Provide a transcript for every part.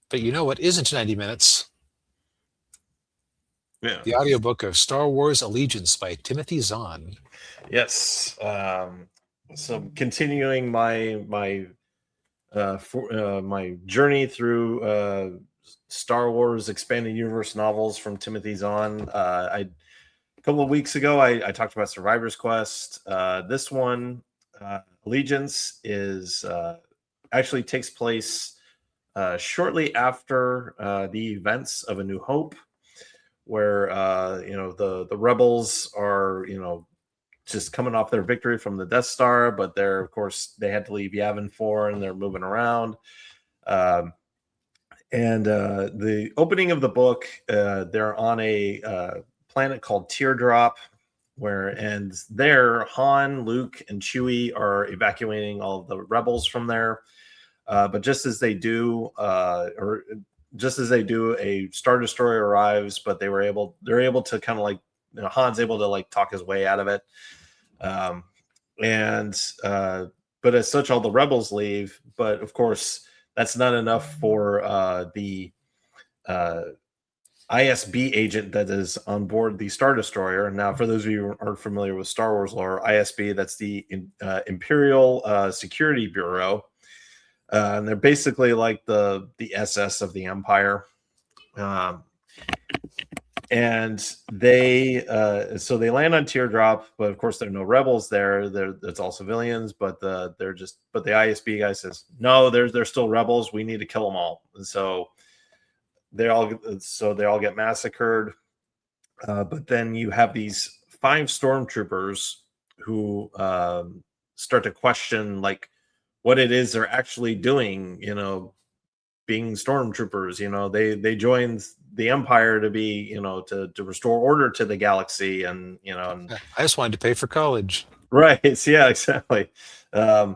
But you know what isn't 90 minutes? Yeah. The audiobook of Star Wars Allegiance by Timothy Zahn. Yes. So continuing my journey through Star Wars expanded universe novels from Timothy Zahn. A couple of weeks ago, I talked about Survivor's Quest. This one, Allegiance, is actually takes place shortly after the events of A New Hope, where the rebels are just coming off their victory from the Death Star, but they're, of course, they had to leave Yavin 4 and they're moving around. Um, and the opening of the book, they're on a planet called Teardrop, and there Han, Luke, and Chewie are evacuating all of the rebels from there. But just as they do, a Star Destroyer arrives, but they're able to kind of like, Han's able to like talk his way out of it. Um, and But as such, all the rebels leave. But of course, that's not enough for the ISB agent that is on board the Star Destroyer. Now, for those of you who aren't familiar with Star Wars lore, ISB, that's the Imperial Security Bureau. And they're basically like the SS of the Empire. And they they land on Teardrop, but of course there are no rebels there. It's all civilians, but the ISB guy says no, they're still rebels. We need to kill them all. And so they all get massacred. But then you have these 5 stormtroopers who start to question like what it is they're actually doing. Being stormtroopers, they joined the Empire to be, to restore order to the galaxy, and I just wanted to pay for college. right, yeah, exactly. We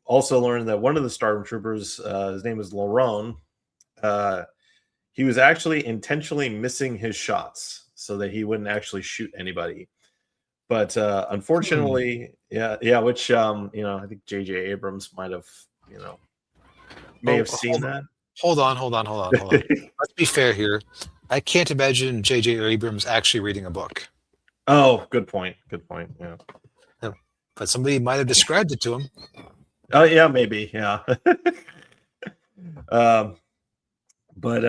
also learned that one of the stormtroopers, his name is Laron. He was actually intentionally missing his shots so that he wouldn't actually shoot anybody. But unfortunately, which I think J.J. Abrams might have, may have seen that. Hold on. Let's be fair here. I can't imagine J.J. Abrams actually reading a book. Oh, good point. Good point. Yeah. No. But somebody might have described it to him. Oh, yeah, maybe. Yeah. But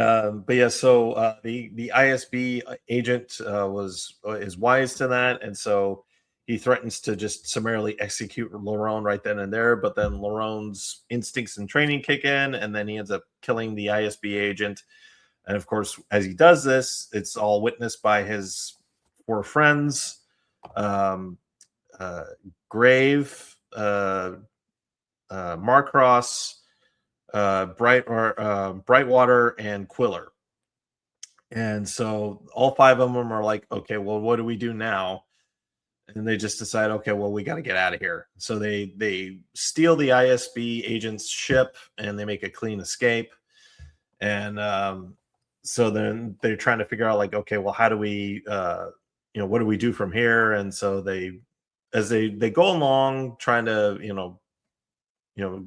yeah. So the ISB agent is wise to that, and so he threatens to just summarily execute Laron right then and there. But then Laron's instincts and training kick in, and then he ends up killing the ISB agent. And of course, as he does this, it's all witnessed by his 4 friends, Grave, Marcross, Brightwater, and Quiller. And so all 5 of them are like, okay, well, what do we do now? And they just decide, okay, well, we got to get out of here. So they steal the ISB agent's ship and they make a clean escape. And so then they're trying to figure out like, okay, well, how do we, what do we do from here? And so as they go along trying to,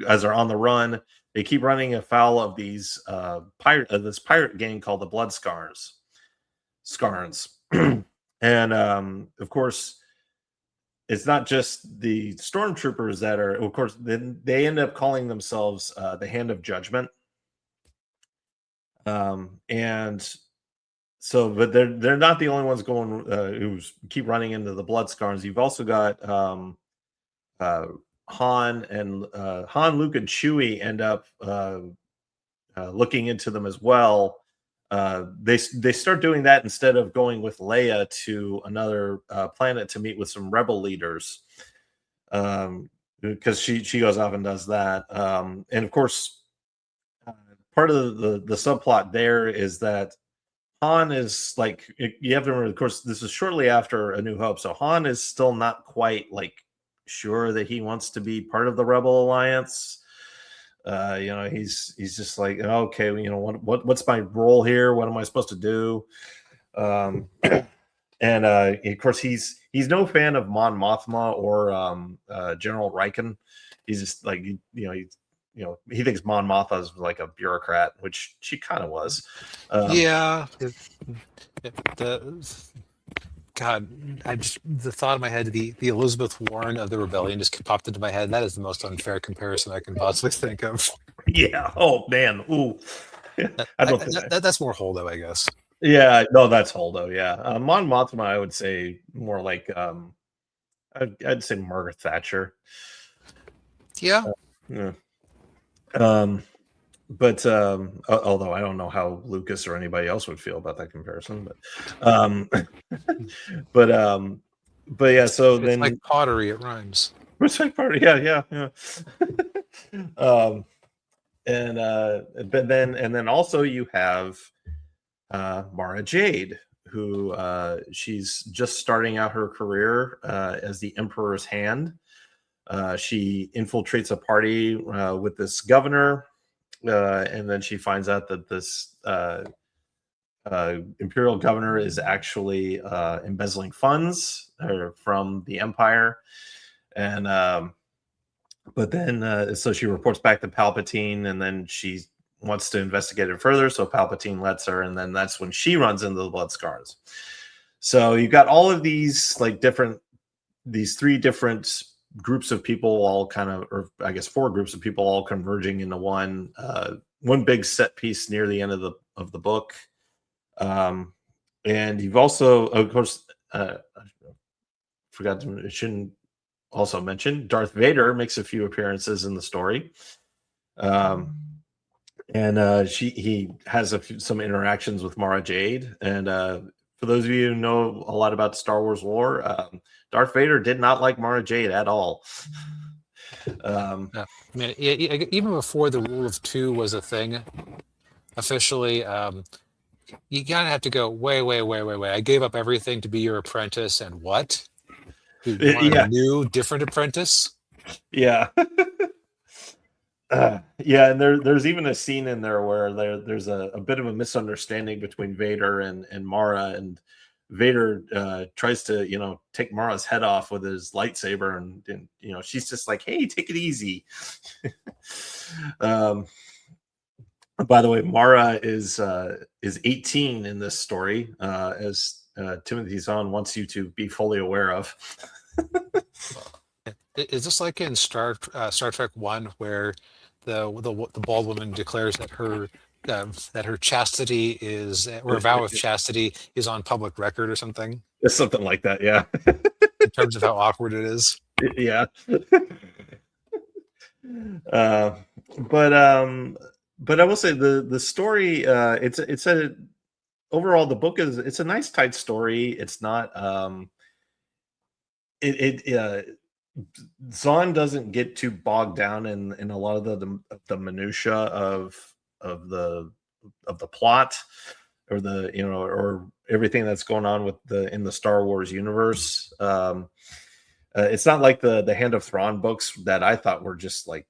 as they're on the run, they keep running afoul of these this pirate gang called the Blood Scarns. And of course, it's not just the stormtroopers that are, of course, then they end up calling themselves the Hand of Judgment. And so, but they're not the only ones going who keep running into the Blood Scarns. You've also got Han, Luke, and Chewie end up looking into them as well. They start doing that instead of going with Leia to another planet to meet with some rebel leaders, because she goes off and does that. And of course, part of the subplot there is that Han is like, you have to remember, of course, this is shortly after A New Hope, so Han is still not quite like sure that he wants to be part of the Rebel Alliance. He's just like, okay, what's my role here? What am I supposed to do? And of course, he's no fan of Mon Mothma or General Riken. He's just like, he thinks Mon Mothma is like a bureaucrat, which she kind of was. Yeah. The God, the thought in my head, the Elizabeth Warren of the rebellion just popped into my head. That is the most unfair comparison I can possibly think of. Yeah. Oh man. Ooh. I don't think That's more Holdo, I guess. Yeah. No, that's Holdo. Yeah. Mon Mothma, I would say more like I'd say Margaret Thatcher. Yeah. Yeah. But although I don't know how Lucas or anybody else would feel about that comparison, but yeah. So It's then like pottery; it rhymes. respect party, yeah. But then also you have Mara Jade, who she's just starting out her career as the Emperor's Hand. She infiltrates a party with this governor. And then she finds out that this imperial governor is actually embezzling funds from the empire. And but then so she reports back to Palpatine, and then she wants to investigate it further, so Palpatine lets her, and then that's when she runs into the Blood Scars. So you've got all of these these three different groups of people all kind of, or I guess four groups of people all converging into one big set piece near the end of the book. And you've also, of course, shouldn't also mention Darth Vader makes a few appearances in the story. And he has some interactions with Mara Jade. And for those of you who know a lot about Star Wars lore, Darth Vader did not like Mara Jade at all. Man, even before the rule of two was a thing, officially, you gotta have to go wait. I gave up everything to be your apprentice, and what? You want a new, different apprentice? Yeah. Yeah, and there's even a scene in there where there's a bit of a misunderstanding between Vader and Mara, and Vader tries to take Mara's head off with his lightsaber, and she's just like, hey, take it easy. By the way, Mara is 18 in this story, as Timothy Zahn wants you to be fully aware of. Is this like in Star Trek 1, where the bald woman declares that her chastity is, or a vow of chastity is on public record or something? It's something like that, yeah. In terms of how awkward it is. Yeah. But I will say the story, it's a overall, the book it's a nice tight story. It's not Zahn doesn't get too bogged down in a lot of the minutia of the plot, or or everything that's going on in the Star Wars universe. It's not like the Hand of Thrawn books that I thought were just like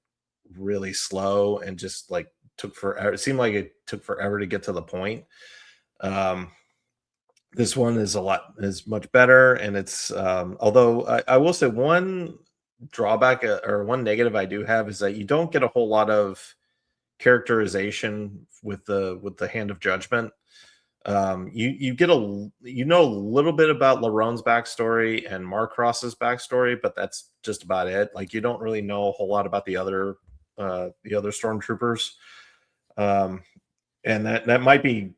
really slow and just like took forever. It seemed like it took forever to get to the point. This one is much better, and it's although I will say one drawback or one negative I do have is that you don't get a whole lot of characterization with the Hand of Judgment. You get a little bit about Laron's backstory and Marcross's backstory, but that's just about it. Like, you don't really know a whole lot about the other stormtroopers. And that might be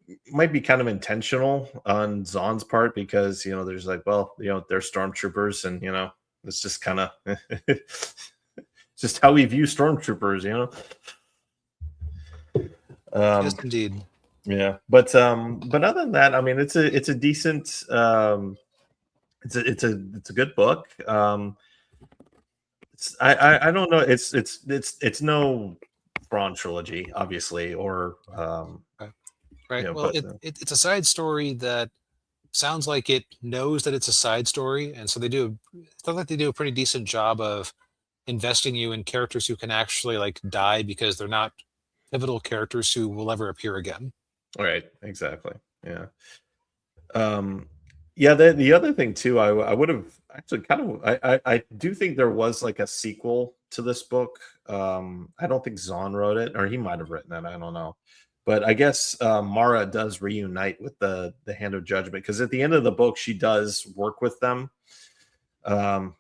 kind of intentional on Zahn's part, because there's like, well, they're stormtroopers, and it's just kind of just how we view stormtroopers, Yes, indeed. Yeah, but other than that, I mean, it's a decent it's a good book. I don't know, it's no Thrawn trilogy, obviously, or right. Well, it's a side story that sounds like it knows that it's a side story, and so it sounds like they do a pretty decent job of investing you in characters who can actually like die, because they're not pivotal characters who will ever appear again. Right, exactly. Yeah. Yeah, the other thing too, I would have actually I do think there was like a sequel to this book. I don't think Zahn wrote it, or he might have written it. I don't know. But I guess Mara does reunite with the Hand of Judgment, because at the end of the book, she does work with them. And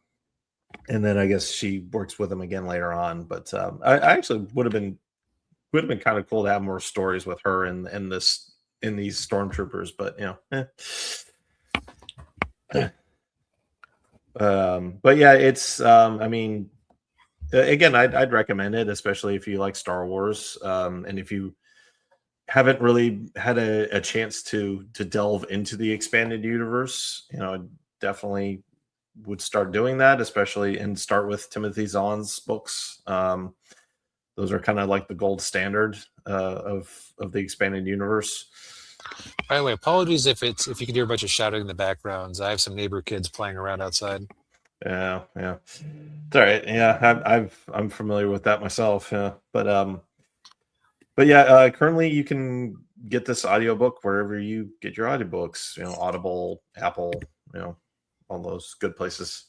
then I guess she works with them again later on. But I actually would have been kind of cool to have more stories with her in these stormtroopers. But but yeah, it's I mean, again, I'd recommend it, especially if you like Star Wars, and if you haven't really had a chance to delve into the expanded universe. Definitely would start doing that, especially, and start with Timothy Zahn's books. Those are kind of like the gold standard of the expanded universe. By the way, apologies if you can hear a bunch of shouting in the backgrounds. I have some neighbor kids playing around outside. Yeah, it's all right. Yeah, I'm familiar with that myself. Yeah, but yeah, currently you can get this audiobook wherever you get your audiobooks. Audible, Apple, all those good places.